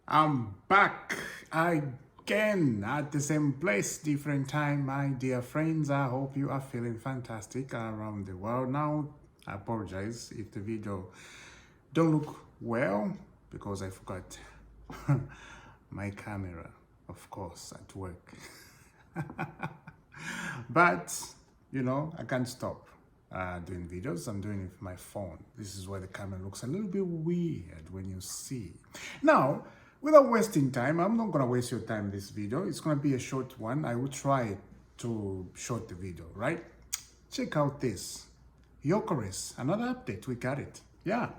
I'm back again at the same place, different time, my dear friends. I hope you are feeling fantastic around the world. Now, I apologize if the video don't look well because I forgot my camera, of course, at work. But, I can't stop doing videos. I'm doing it with my phone. This is why the camera looks a little bit weird when you see. Now, without wasting time, I'm not going to waste your time this video. It's going to be a short one. I will try to short the video, right? Check out this. Gyokeres, another update, we got it. Yeah.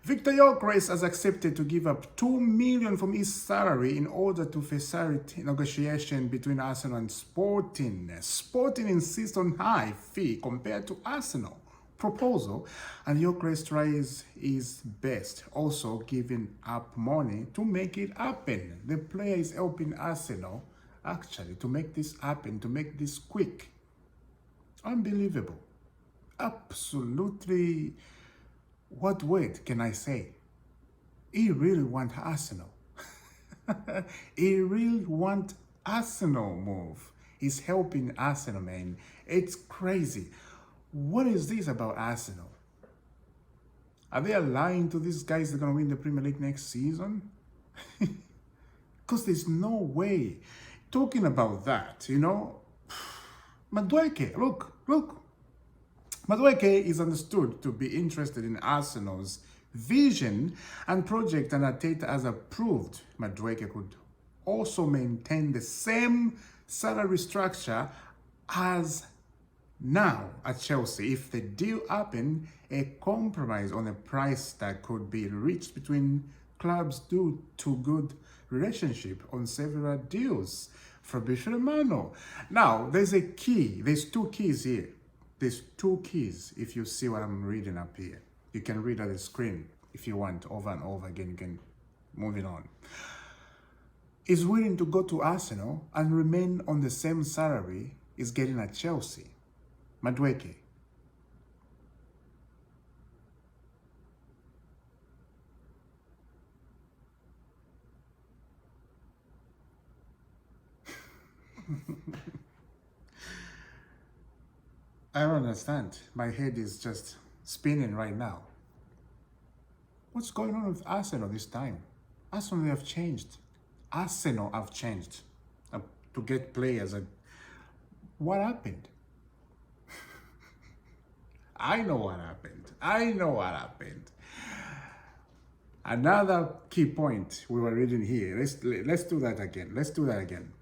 Victor Gyokeres has accepted to give up $2 million from his salary in order to facilitate negotiation between Arsenal and Sporting. Sporting insists on high fee compared to Arsenal proposal, and Gyokeres tries his best, also giving up money to make it happen. The player is helping Arsenal actually to make this happen, to make this quick. Unbelievable. Absolutely. What word can I say? He really want Arsenal. He really want Arsenal move. He's helping Arsenal, man. It's crazy. What is this about Arsenal? Are they lying to these guys they're going to win the Premier League next season? Because there's no way. Talking about that, Madueke, look. Madueke is understood to be interested in Arsenal's vision and project, and Arteta has approved. Madueke could also maintain the same salary structure as now at Chelsea. If the deal happened, a compromise on a price that could be reached between clubs due to good relationship on several deals. Fabrizio Romano. Now, there's a key. There's two keys here. There's two keys if you see what I'm reading up here. You can read on the screen if you want over and over again. You can move it on. Is willing to go to Arsenal and remain on the same salary is getting at Chelsea. Madueke. I don't understand. My head is just spinning right now. What's going on with Arsenal this time? Arsenal have changed. Arsenal have changed to get players. What happened? I know what happened. Another key point we were reading here. Let's do that again.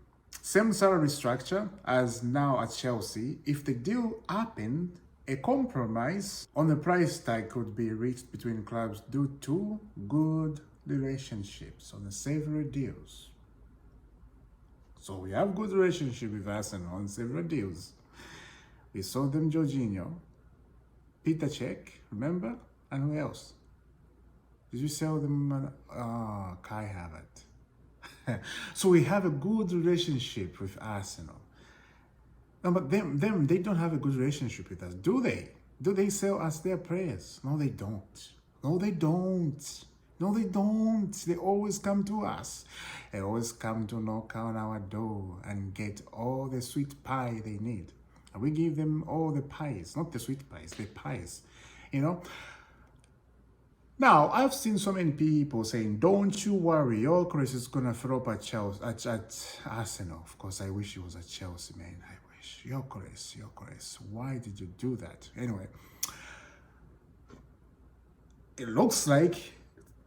Same salary structure as now at Chelsea. If the deal happened, a compromise on the price tag could be reached between clubs due to good relationships on the several deals. So we have good relationship with Arsenal on several deals. We sold them Jorginho, Peter Cech, remember? And who else? Did you sell them? Kai Havertz. So we have a good relationship with Arsenal. No, but them, they don't have a good relationship with us, do they? Do they sell us their players? No, they don't. They always come to us. They always come to knock on our door and get all the sweet pie they need. And we give them all the pies, not the sweet pies, the pies, Now, I've seen so many people saying, don't you worry, Gyokeres is going to throw up at Chelsea, at Arsenal. Of course, I wish he was at Chelsea, man. I wish. Gyokeres, why did you do that? Anyway, it looks like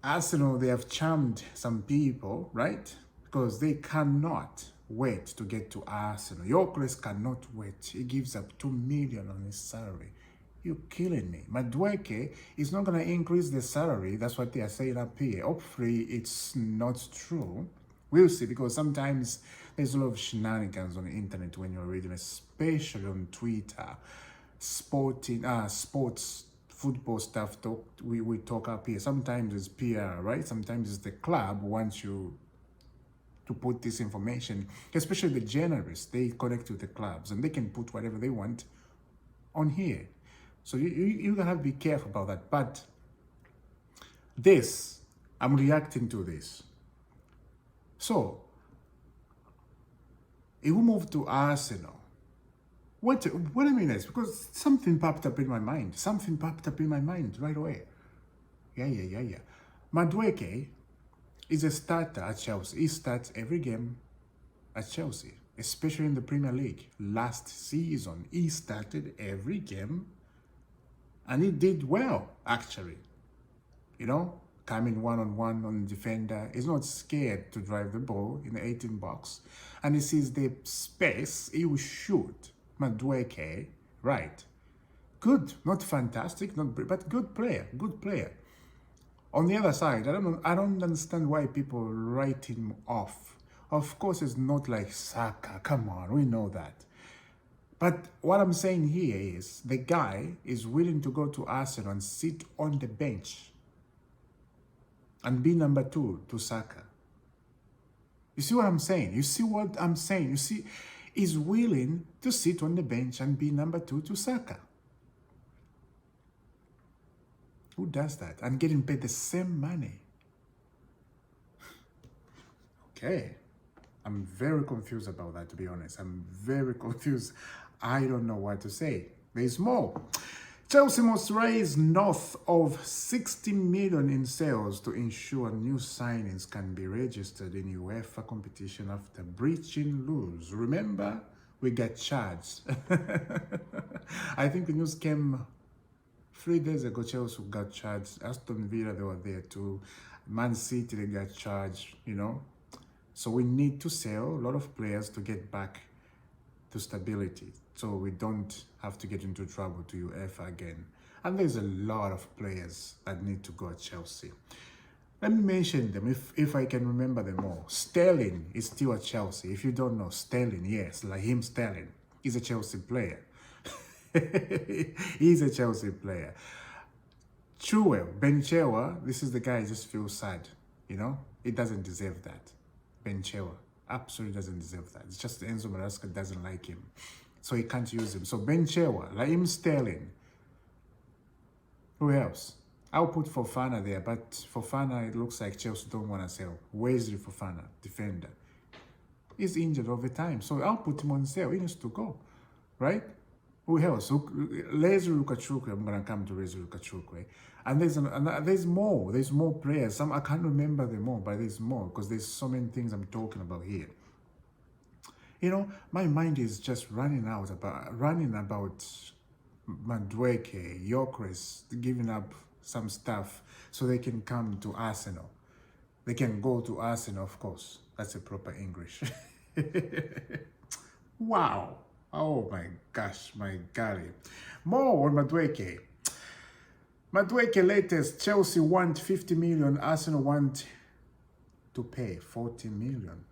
Arsenal, they have charmed some people, right? Because they cannot wait to get to Arsenal. Gyokeres cannot wait. He gives up $2 million on his salary. You're killing me. Madueke is not going to increase the salary. That's what they are saying up here. Hopefully, it's not true. We'll see, because sometimes there's a lot of shenanigans on the internet when you're reading, especially on Twitter. Sports, football stuff we talk up here. Sometimes it's PR, right? Sometimes it's the club wants you to put this information, especially the journalists. They connect with the clubs and they can put whatever they want on here. So you're going to have to be careful about that. But I'm reacting to this. So, he will move to Arsenal. What a minute, because something popped up in my mind. Something popped up in my mind right away. Yeah. Madueke is a starter at Chelsea. He starts every game at Chelsea, especially in the Premier League. Last season, he started every game and he did well, actually. You know, coming one-on-one on the defender. He's not scared to drive the ball in the 18 box. And he sees the space, he will shoot. Madueke, right. Good, not fantastic, but good player. On the other side, I don't understand why people write him off. Of course, it's not like Saka. Come on, we know that. But what I'm saying here is the guy is willing to go to Arsenal and sit on the bench and be number 2 to Saka. You see what I'm saying? You see, he's willing to sit on the bench and be number 2 to Saka. Who does that? And getting paid the same money. Okay. I'm very confused about that, to be honest. I'm very confused. I don't know what to say. There's more. Chelsea must raise north of 60 million in sales to ensure new signings can be registered in UEFA competition after breaching rules. Remember, we got charged. I think the news came 3 days ago. Chelsea got charged. Aston Villa, they were there too. Man City, they got charged, you know. So we need to sell a lot of players to get back to stability, so we don't have to get into trouble to UEFA again. And there's a lot of players that need to go at Chelsea. Let me mention them if I can remember them all. Sterling is still at Chelsea. If you don't know, Sterling, yes, Raheem Sterling, he's a Chelsea player. He's a Chelsea player. Ben Chilwell, this is the guy I just feel sad, you know? He doesn't deserve that. Ben Chilwell absolutely doesn't deserve that. It's just Enzo Maresca doesn't like him, so he can't use him. So Ben Chilwell, Raheem Sterling. Who else? I'll put Fofana there, but Fofana, it looks like Chelsea don't want to sell. Wesley Fofana, defender. He's injured all the time, so I'll put him on sale. He needs to go, right? Who else? Lezu Lukachukwu. I'm gonna come to Lezu Lukachukwu. And there's more. There's more players. I can't remember them all, but there's more because there's so many things I'm talking about here. You know, my mind is just running about Madueke, Gyokeres, giving up some stuff so they can come to Arsenal. They can go to Arsenal, of course. That's a proper English. Wow. Oh my gosh, my golly. More on Madueke. Madueke latest, Chelsea want 50 million, Arsenal want to pay 40 million.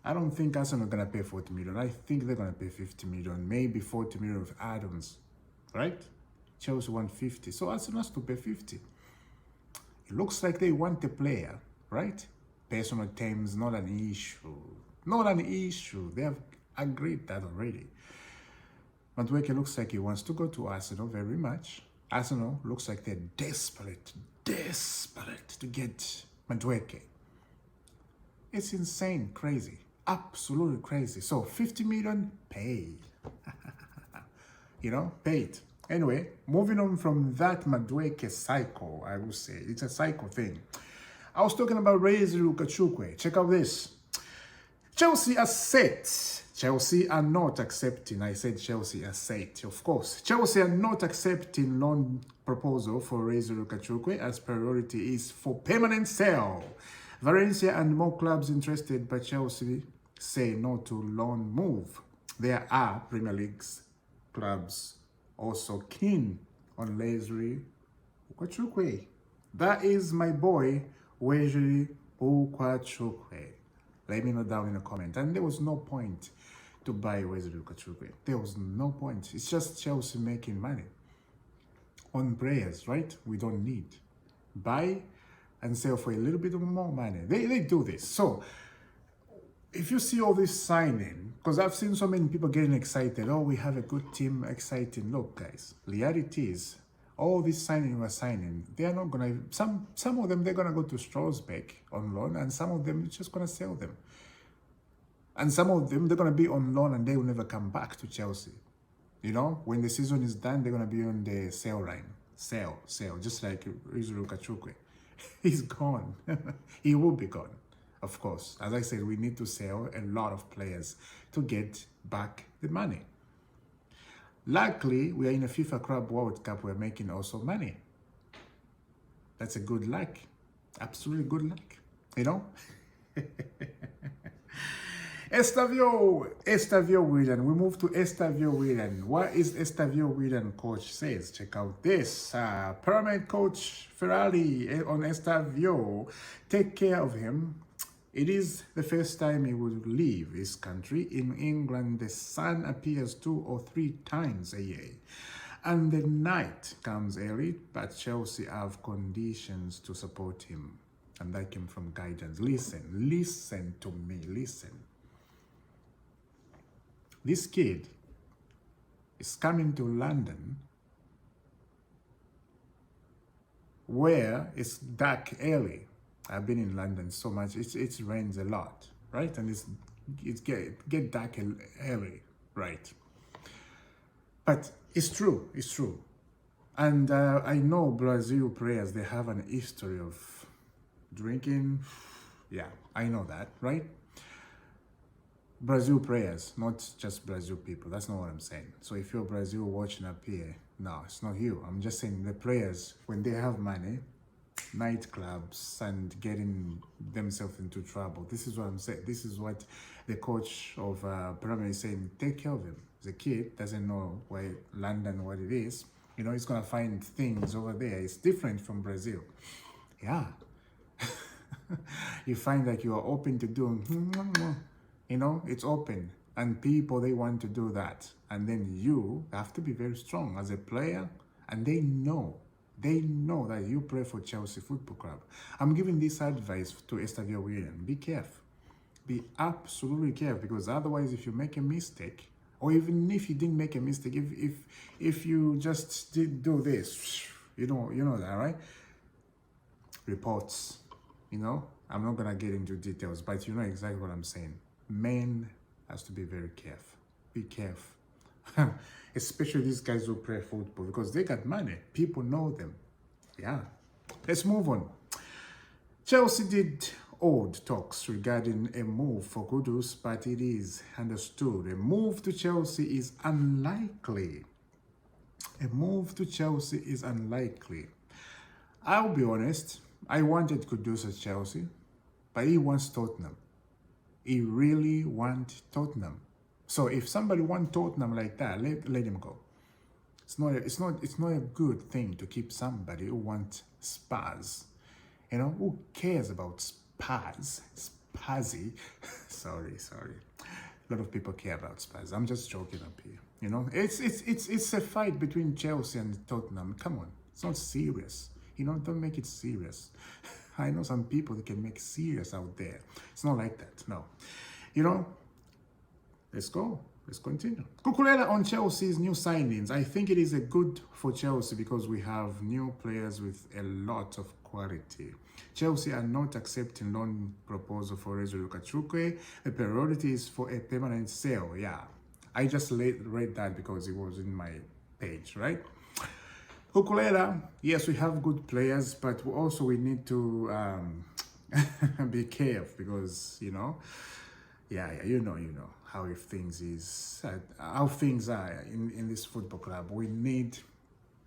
I don't think Arsenal are going to pay 40 million. I think they're going to pay 50 million, maybe 40 million with add-ons, right? Chelsea want 50, so Arsenal has to pay 50. It looks like they want the player, right? Personal terms, not an issue. Not an issue. They have agreed that already. Madueke looks like he wants to go to Arsenal very much. Arsenal looks like they're desperate to get Madueke. It's insane, crazy, absolutely crazy. So 50 million, pay. You know, pay it. Anyway, moving on from that Madueke cycle, I would say. It's a cycle thing. I was talking about Lezu Lukachukwu. Check out this. Chelsea are set. Chelsea are not accepting. I said Chelsea are set, of course. Chelsea are not accepting loan proposal for Lezu Lukachukwu as priority is for permanent sale. Valencia and more clubs interested, but Chelsea say no to loan move. There are Premier League clubs also keen on Lezu Lukachukwu. That is my boy, Lezu Lukachukwu. Let me know down in the comment. And there was no point to buy Lezu Lukachukwu. There was no point. It's just Chelsea making money on players, right? We don't need. Buy and sell for a little bit more money. They do this. So if you see all this signing, because I've seen so many people getting excited. Oh, we have a good team, exciting. Look, guys, reality is all this signing we're signing, they are not gonna. Some of them they're gonna go to Strasbourg on loan, and some of them just gonna sell them. And some of them they're gonna be on loan and they will never come back to Chelsea. You know, when the season is done, they're gonna be on the sale line. Sell, just like Rodrygo. He's gone. He will be gone. Of course, as I said, we need to sell a lot of players to get back the money. Luckily, we are in a FIFA Club World Cup. We're making also money. That's a good luck. Absolutely good luck. You know? Estavio Willian. We move to Estavio Willian. What is Estavio Willian coach says? Check out this. Permanent coach Ferrari on Estavio. Take care of him. It is the first time he will leave his country. In England, the sun appears 2 or 3 times a year. And the night comes early, but Chelsea have conditions to support him. And that came from guidance. Listen to me, listen. This kid is coming to London where it's dark early. I've been in London so much. It rains a lot, right? And it's get dark early, right? But it's true. It's true. And I know Brazil players, they have an history of drinking. Yeah, I know that, right? Brazil players, not just Brazil people. That's not what I'm saying. So if you're Brazil watching up here, no, it's not you. I'm just saying the players, when they have money, nightclubs and getting themselves into trouble. This is what I'm saying. This is what the coach of Premier is saying. Take care of him. The kid doesn't know why London, what it is. You know, he's going to find things over there. It's different from Brazil. Yeah. You find that you are open to doing, you know, it's open. And people, they want to do that. And then you have to be very strong as a player. And they know that you play for Chelsea Football Club. I'm giving this advice to Estavio Willian. Be careful. Be absolutely careful, because otherwise, if you make a mistake, or even if you didn't make a mistake, if you just did do this, you know that, right? Reports, you know. I'm not gonna get into details, but you know exactly what I'm saying. Men has to be very careful. Be careful. Especially these guys who play football, because they got money. People know them. Yeah. Let's move on. Chelsea did hold talks regarding a move for Kudus, but it is understood a move to Chelsea is unlikely. A move to Chelsea is unlikely. I'll be honest, I wanted Kudus at Chelsea, but he wants Tottenham. He really wants Tottenham. So if somebody wants Tottenham like that, let him go. It's not a good thing to keep somebody who wants Spurs. You know, who cares about Spurs? Spazzy. sorry. A lot of people care about Spurs. I'm just joking up here. You know, it's a fight between Chelsea and Tottenham. Come on, it's not serious. You know, don't make it serious. I know some people that can make serious out there. It's not like that. No, you know. Let's go. Let's continue. Gyokeres on Chelsea's new signings. I think it is a good for Chelsea because we have new players with a lot of quality. Chelsea are not accepting loan proposal for Rodrygo. The priority is for a permanent sale. Yeah, I just read that because it was in my page, right? Gyokeres, yes, we have good players, but also we need to be careful because, you know, yeah, you know how things are in this football club. We need,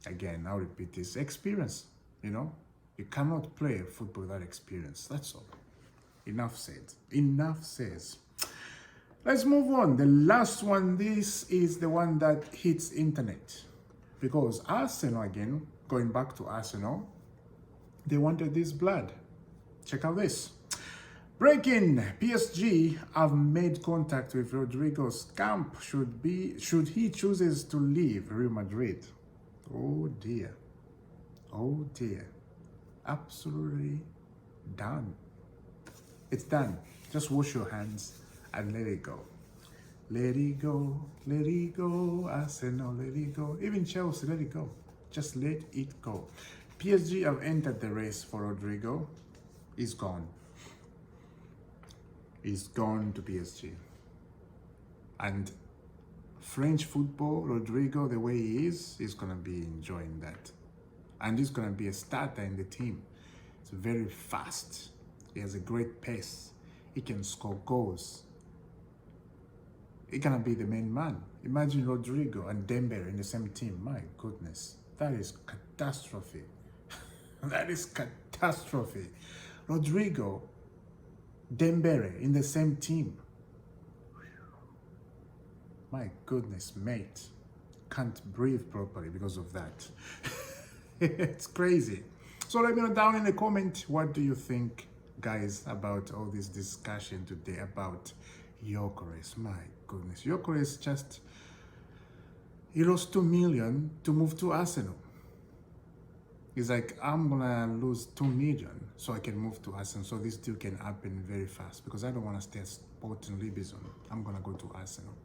again, I'll repeat this, experience. You know, you cannot play football without experience. That's all. Enough says. Let's move on. The last one, this is the one that hits internet, because Arsenal, again, going back to Arsenal, they wanted this blood. Check out this. Breaking, PSG have made contact with Rodrygo's camp should he chooses to leave Real Madrid. Oh dear. Absolutely done. It's done. Just wash your hands and let it go. Let it go, Arsenal, let it go. Even Chelsea, let it go. Just let it go. PSG have entered the race for Rodrygo. He's gone. He's gone to PSG. And French football, Rodrygo, the way he is going to be enjoying that. And he's going to be a starter in the team. He's very fast. He has a great pace. He can score goals. He's going to be the main man. Imagine Rodrygo and Dembele in the same team. My goodness, that is catastrophe. That is catastrophe. Rodrygo, Dembele in the same team. My goodness, mate. Can't breathe properly because of that. It's crazy. So let me know down in the comment, what do you think, guys, about all this discussion today about Gyokeres? My goodness. Gyokeres just, he lost 2 million to move to Arsenal. He's like, I'm gonna lose 2 million so I can move to Arsenal, so this deal can happen very fast, because I don't want to stay at Sporting Lisbon. I'm gonna go to Arsenal.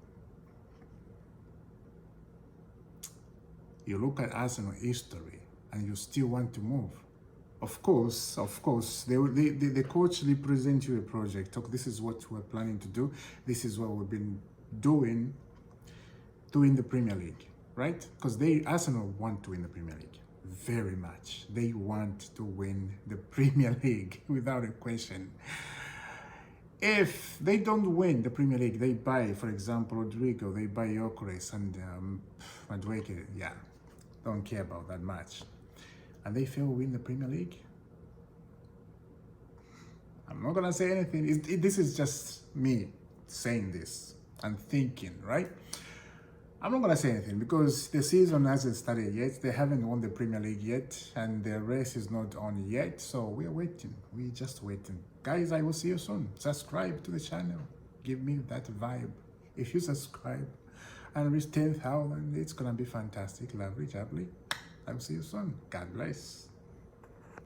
You look at Arsenal history and you still want to move. Of course, the coach will present you a project. Talk, this is what we're planning to do. This is what we've been doing to win the Premier League, right? Because Arsenal want to win the Premier League very much. They want to win the Premier League without a question. If they don't win the Premier League, they buy, for example, Rodrygo, they buy Gyokeres and Madueke. Yeah, don't care about that much. And they fail win the Premier League. I'm not gonna say anything. This is just me saying this and thinking, right? I'm not gonna say anything because the season hasn't started yet. They haven't won the Premier League yet, and the race is not on yet. So we're waiting. We're just waiting. Guys, I will see you soon. Subscribe to the channel. Give me that vibe. If you subscribe and reach 10,000, it's gonna be fantastic, lovely, jubbly. I will see you soon. God bless.